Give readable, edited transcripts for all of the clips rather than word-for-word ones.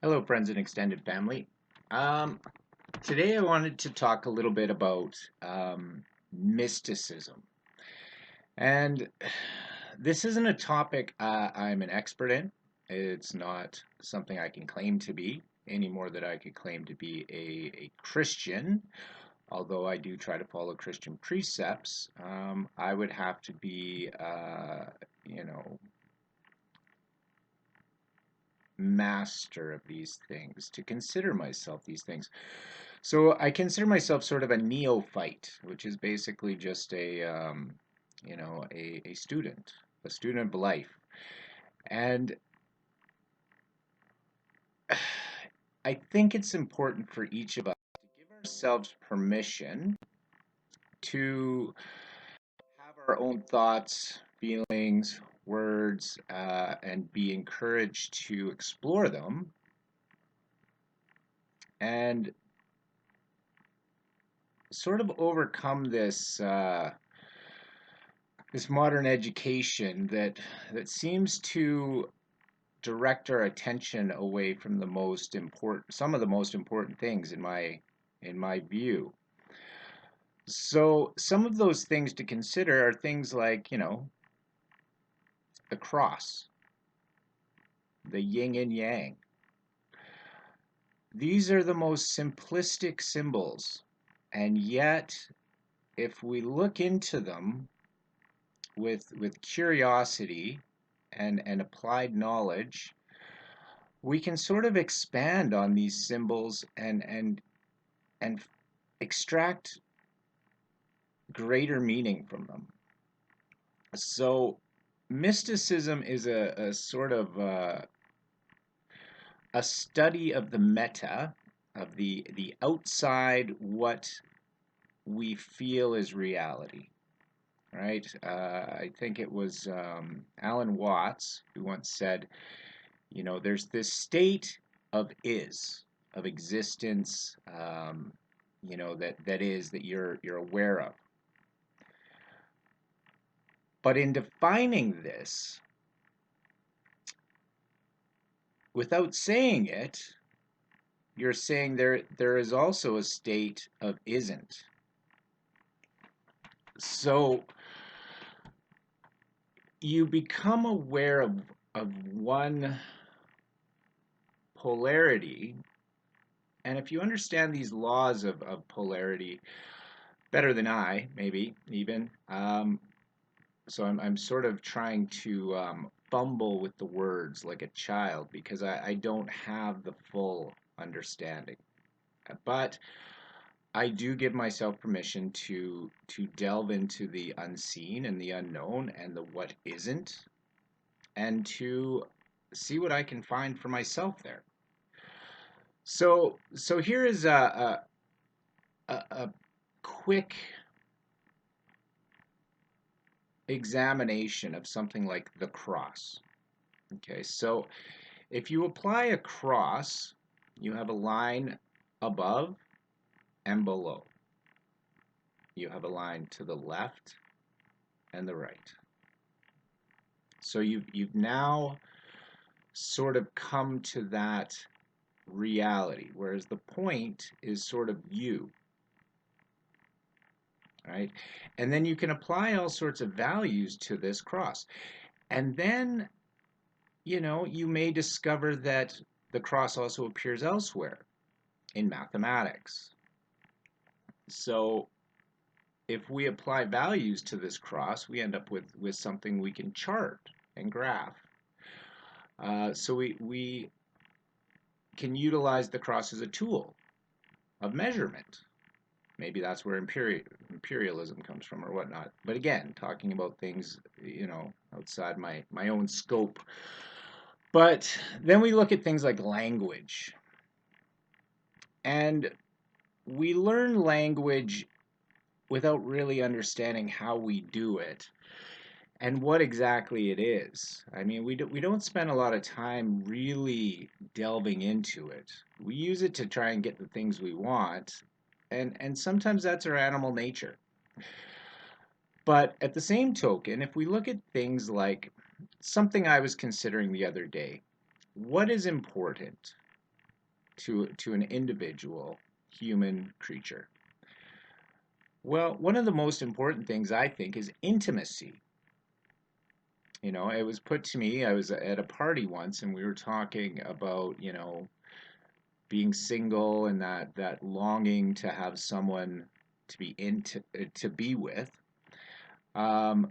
Hello, friends and extended family. Um, Today I wanted to talk a little bit about mysticism. And this isn't a topic I'm an expert in. It's not something I can claim to be any more than I could claim to be a Christian. Although I do try to follow Christian precepts, I would have to be, you know, master of these things to consider myself these things. So I consider myself sort of a neophyte, which is basically just a a student of life. And I think it's important for each of us to give ourselves permission to have our own thoughts, feelings, words, and be encouraged to explore them and sort of overcome this modern education that seems to direct our attention away from some of the most important things in my view. So some of those things to consider are things like, the cross, the yin and yang. These are the most simplistic symbols, and yet if we look into them with curiosity and applied knowledge, we can sort of expand on these symbols and extract greater meaning from them. So mysticism is a sort of a study of the meta, of the outside, what we feel is reality, right? I think it was Alan Watts who once said, there's this state of is, of existence, that you're aware of. But in defining this, without saying it, you're saying there is also a state of isn't. So you become aware of one polarity, and if you understand these laws of polarity better than I, maybe even, so I'm sort of trying to fumble with the words like a child because I don't have the full understanding. But I do give myself permission to delve into the unseen and the unknown and the what isn't, and to see what I can find for myself there. So here is a quick examination of something like the cross. Okay, so if you apply a cross, you have a line above and below. You have a line to the left and the right. So you've now sort of come to that reality, whereas the point is sort of you, right? And then you can apply all sorts of values to this cross. And then, you may discover that the cross also appears elsewhere in mathematics. So if we apply values to this cross, we end up with something we can chart and graph. So we can utilize the cross as a tool of measurement. Maybe that's where imperialism comes from or whatnot. But again, talking about things, outside my own scope. But then we look at things like language. And we learn language without really understanding how we do it and what exactly it is. I mean, we don't spend a lot of time really delving into it. We use it to try and get the things we want, and sometimes that's our animal nature. But at the same token, if we look at things like something I was considering the other day, what is important? to an individual human creature? Well, one of the most important things I think is intimacy. You know, it was put to me, I was at a party once and we were talking about, being single and that longing to have someone to be to be with. And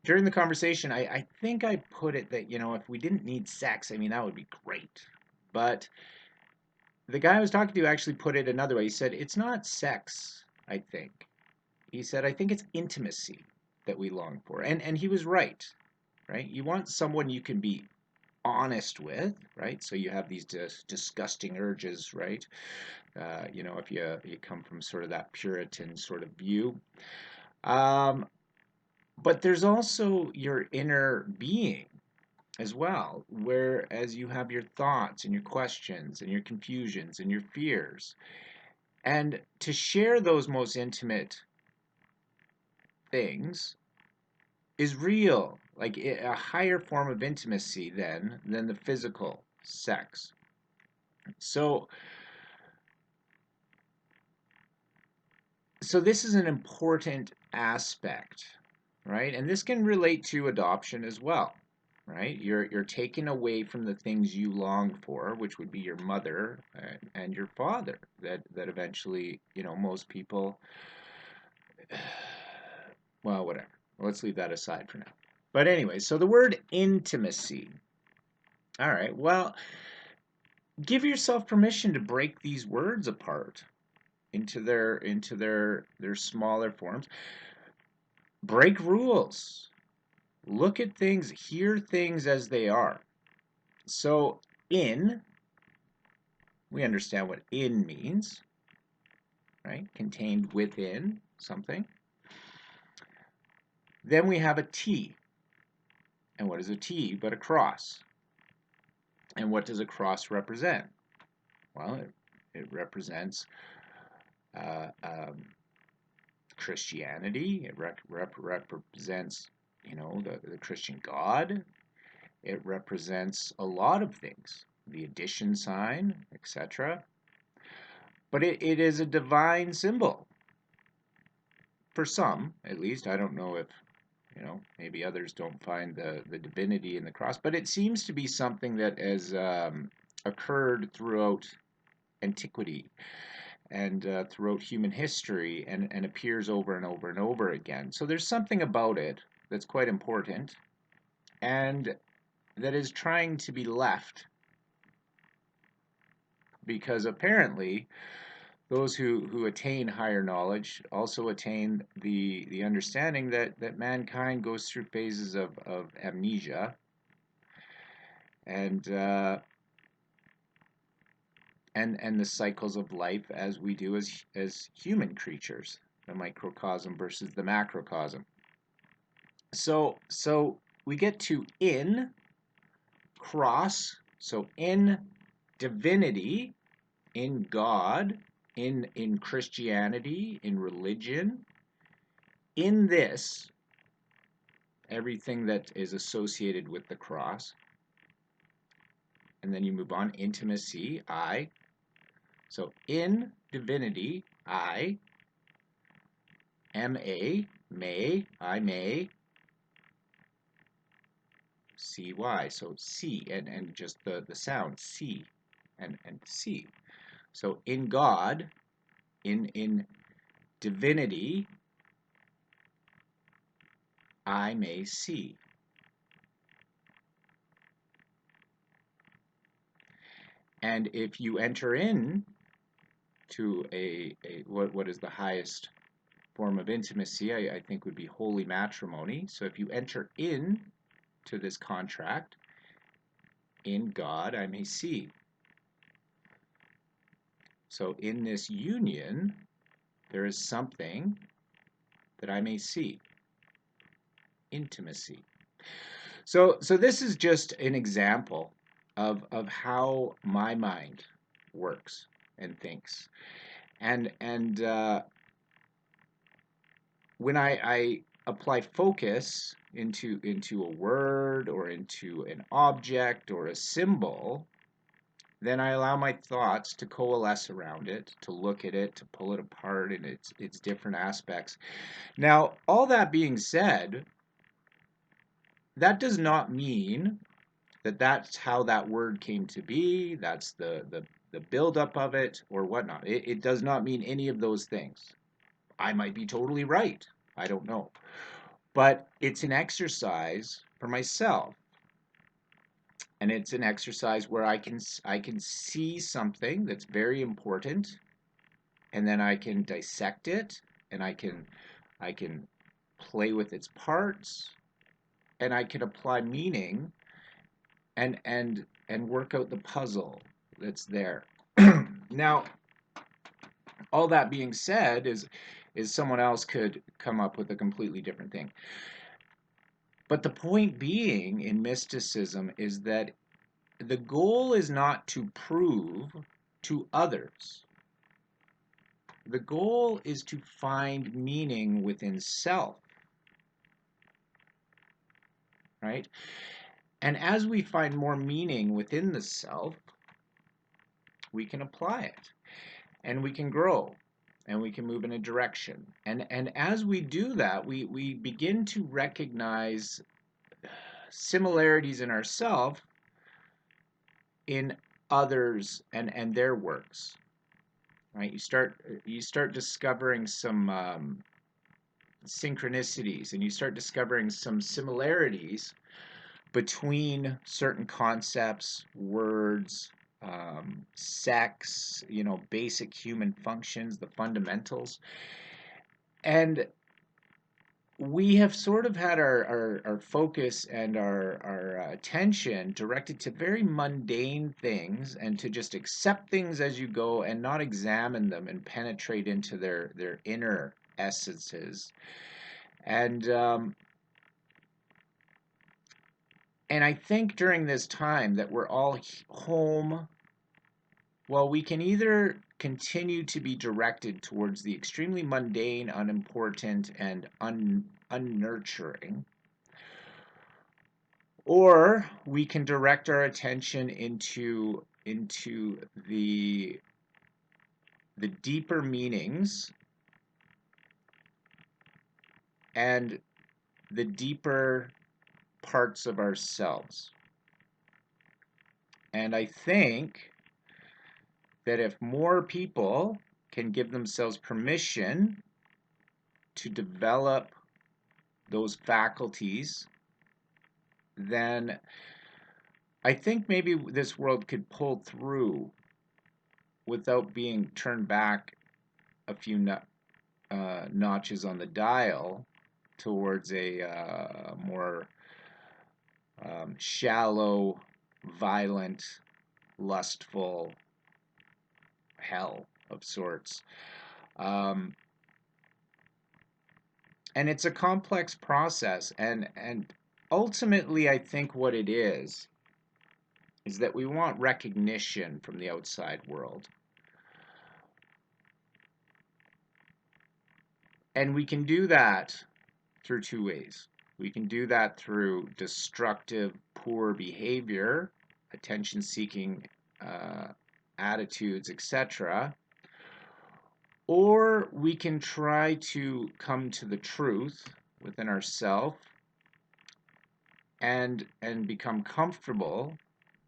during the conversation, I think I put it that, if we didn't need sex, I mean, that would be great. But the guy I was talking to actually put it another way. He said, it's not sex, I think. He said, I think it's intimacy that we long for. And he was right, right? You want someone you can be honest with, right? So you have these disgusting urges, right? If you come from sort of that Puritan sort of view. But there's also your inner being as well, whereas you have your thoughts and your questions and your confusions and your fears. And to share those most intimate things is real, like a higher form of intimacy than the physical sex. So this is an important aspect, right? And this can relate to adoption as well, right? You're taken away from the things you long for, which would be your mother and your father. That eventually, most people. Well, whatever. Let's leave that aside for now. But anyway, so the word intimacy. All right. Well, give yourself permission to break these words apart into their smaller forms. Break rules. Look at things, hear things as they are. So we understand what in means, right? Contained within something. Then we have a T. And what is a T but a cross? And what does a cross represent? Well, it represents Christianity. It represents, the Christian God. It represents a lot of things, the addition sign, etc. But it is a divine symbol. For some, at least. I don't know if, maybe others don't find the divinity in the cross, but it seems to be something that has occurred throughout antiquity and throughout human history and appears over and over and over again. So there's something about it that's quite important and that is trying to be left, because apparently those who attain higher knowledge also attain the understanding that mankind goes through phases of amnesia and and the cycles of life as we do as human creatures, the microcosm versus the macrocosm. So we get to in cross, so in divinity, in God, in Christianity, in religion, in this, everything that is associated with the cross. And then you move on, intimacy, I. So in divinity, I am I may, cy. So C, and just the sound, C and C. So in God, in divinity, I may see. And if you enter in to what is the highest form of intimacy, I think would be holy matrimony. So if you enter in to this contract, in God I may see. So in this union, there is something that I may see. Intimacy. So this is just an example of how my mind works and thinks. And when I apply focus into a word or into an object or a symbol, then I allow my thoughts to coalesce around it, to look at it, to pull it apart in its different aspects. Now, all that being said, that does not mean that that's how that word came to be, that's the buildup of it, or whatnot. It does not mean any of those things. I might be totally right. I don't know. But it's an exercise for myself. And it's an exercise where I can see something that's very important, and then I can dissect it, and I can play with its parts, and I can apply meaning and work out the puzzle that's there. Now, all that being said is someone else could come up with a completely different thing. But the point being in mysticism is that the goal is not to prove to others. The goal is to find meaning within self, right? And as we find more meaning within the self, we can apply it and we can grow and we can move in a direction. And as we do that, we begin to recognize similarities in ourselves in others and their works, right? You start discovering some synchronicities, and you start discovering some similarities between certain concepts, words, sex, basic human functions, the fundamentals. And we have sort of had our focus and our attention directed to very mundane things, and to just accept things as you go and not examine them and penetrate into their inner essences. And and I think during this time that we're all home, well, we can either continue to be directed towards the extremely mundane, unimportant, and unnurturing, or we can direct our attention into the deeper meanings and the deeper parts of ourselves. And I think that if more people can give themselves permission to develop those faculties, then I think maybe this world could pull through without being turned back a few notches on the dial towards a more shallow, violent, lustful hell of sorts. And it's a complex process, and ultimately I think what it is that we want recognition from the outside world. And we can do that through two ways. We can do that through destructive, poor behavior, attention-seeking attitudes, etc. Or we can try to come to the truth within ourselves and become comfortable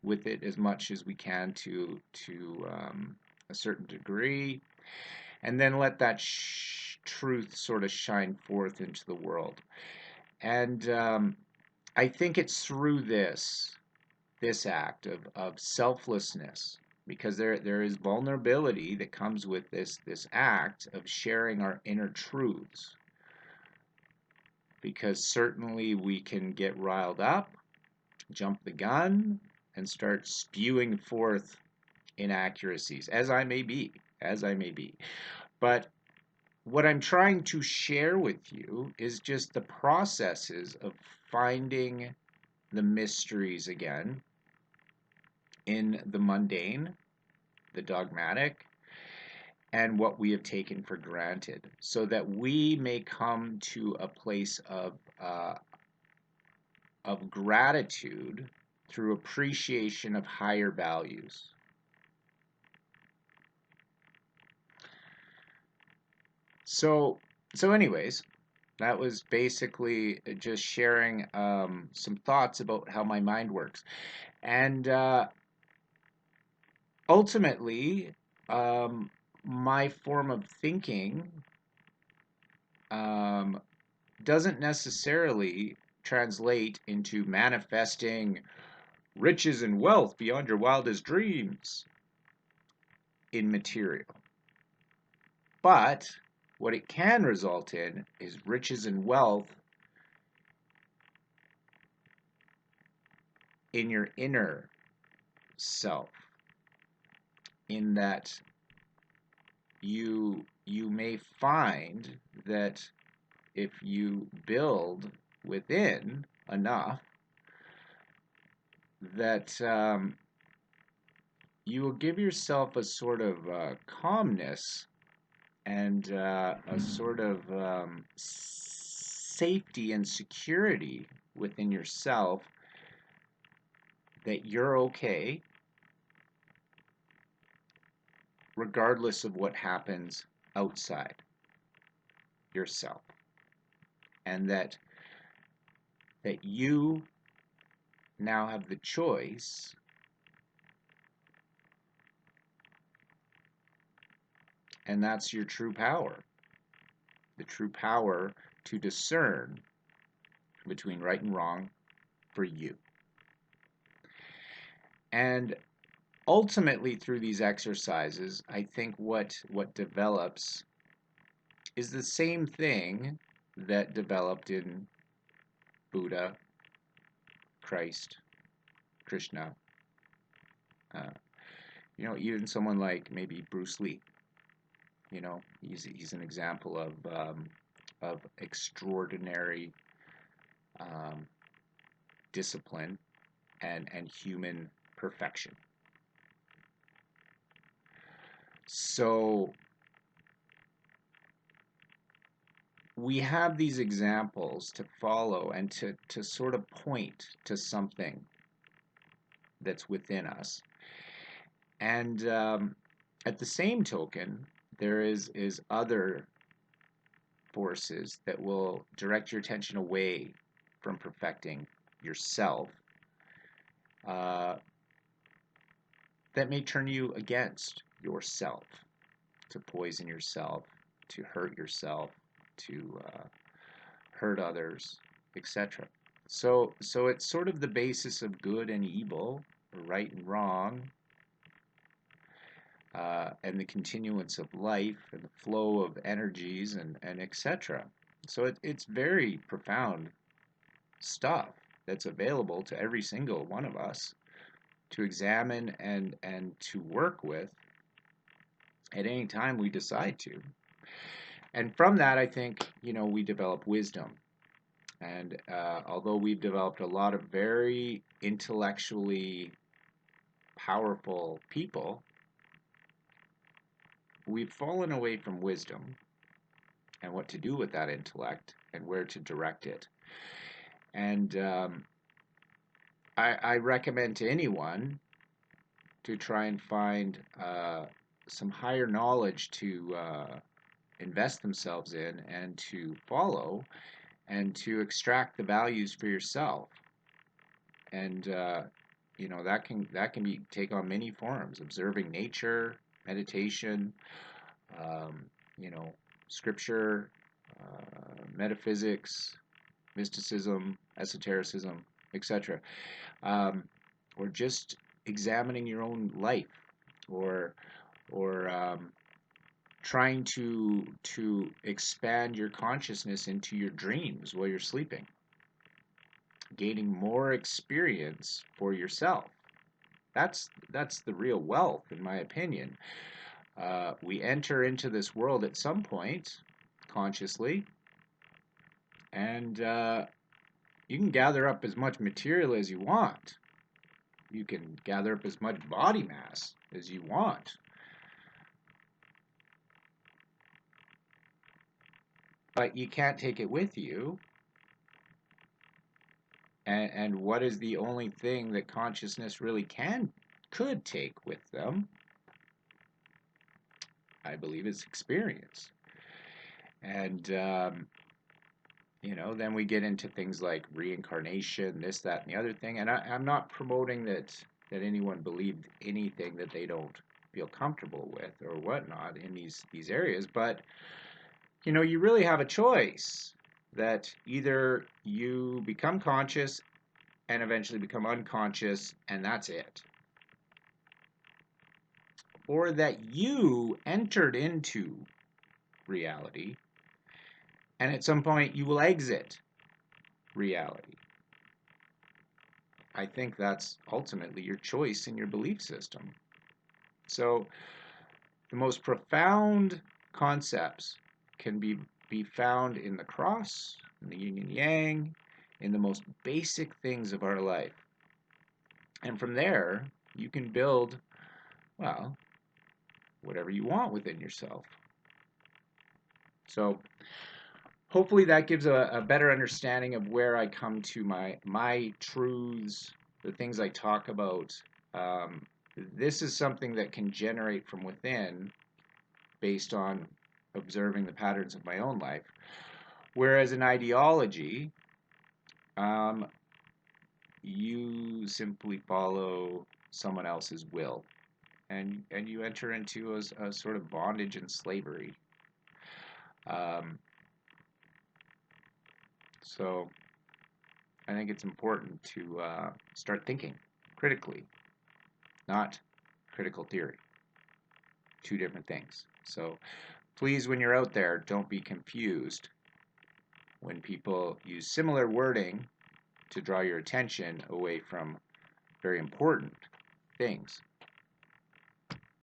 with it as much as we can to a certain degree, and then let that truth sort of shine forth into the world. And I think it's through this act of selflessness, because there is vulnerability that comes with this act of sharing our inner truths, because certainly we can get riled up, jump the gun, and start spewing forth inaccuracies, as I may be. But what I'm trying to share with you is just the processes of finding the mysteries again in the mundane, the dogmatic, and what we have taken for granted, so that we may come to a place of gratitude through appreciation of higher values. So, anyways, that was basically just sharing some thoughts about how my mind works. And ultimately, um, my form of thinking um, doesn't necessarily translate into manifesting riches and wealth beyond your wildest dreams in material. But what it can result in is riches and wealth in your inner self, in that you may find that if you build within enough, that you will give yourself a sort of calmness and a sort of safety and security within yourself, that you're okay regardless of what happens outside yourself, and that you now have the choice and that's your true power, the true power to discern between right and wrong for you. And ultimately, through these exercises, I think what develops is the same thing that developed in Buddha, Christ, Krishna. Uh, even someone like maybe Bruce Lee. He's an example of extraordinary um, discipline and human perfection. So we have these examples to follow and to sort of point to something that's within us. And at the same token, there is other forces that will direct your attention away from perfecting yourself, that may turn you against yourself, to poison yourself, to hurt yourself, to hurt others, etc. So it's sort of the basis of good and evil, right and wrong, and the continuance of life and the flow of energies and etc. So it's very profound stuff that's available to every single one of us to examine and to work with at any time we decide to. And from that, I think, we develop wisdom. And although we've developed a lot of very intellectually powerful people, we've fallen away from wisdom and what to do with that intellect and where to direct it. And I recommend to anyone to try and find some higher knowledge to invest themselves in and to follow and to extract the values for yourself. And that can be take on many forms: observing nature, meditation, um, scripture, metaphysics, mysticism, esotericism, etc. Or just examining your own life, or trying to expand your consciousness into your dreams while you're sleeping, gaining more experience for yourself. That's the real wealth, in my opinion. We enter into this world at some point consciously, and you can gather up as much material as you want. You can gather up as much body mass as you want. but you can't take it with you. And what is the only thing that consciousness really could take with them? I believe it's experience. And then we get into things like reincarnation, this, that, and the other thing. And I'm not promoting that anyone believed anything that they don't feel comfortable with or whatnot in these areas, but you really have a choice that either you become conscious and eventually become unconscious, and that's it, or that you entered into reality and at some point you will exit reality. I think that's ultimately your choice in your belief system. So the most profound concepts can be found in the cross, in the yin and yang, in the most basic things of our life. And from there, you can build, well, whatever you want within yourself. So hopefully that gives a better understanding of where I come to my truths, the things I talk about. This is something that can generate from within based on observing the patterns of my own life. Whereas an ideology, you simply follow someone else's will, and you enter into a sort of bondage and slavery. So I think it's important to start thinking critically, not critical theory. Two different things. So please, when you're out there, don't be confused when people use similar wording to draw your attention away from very important things.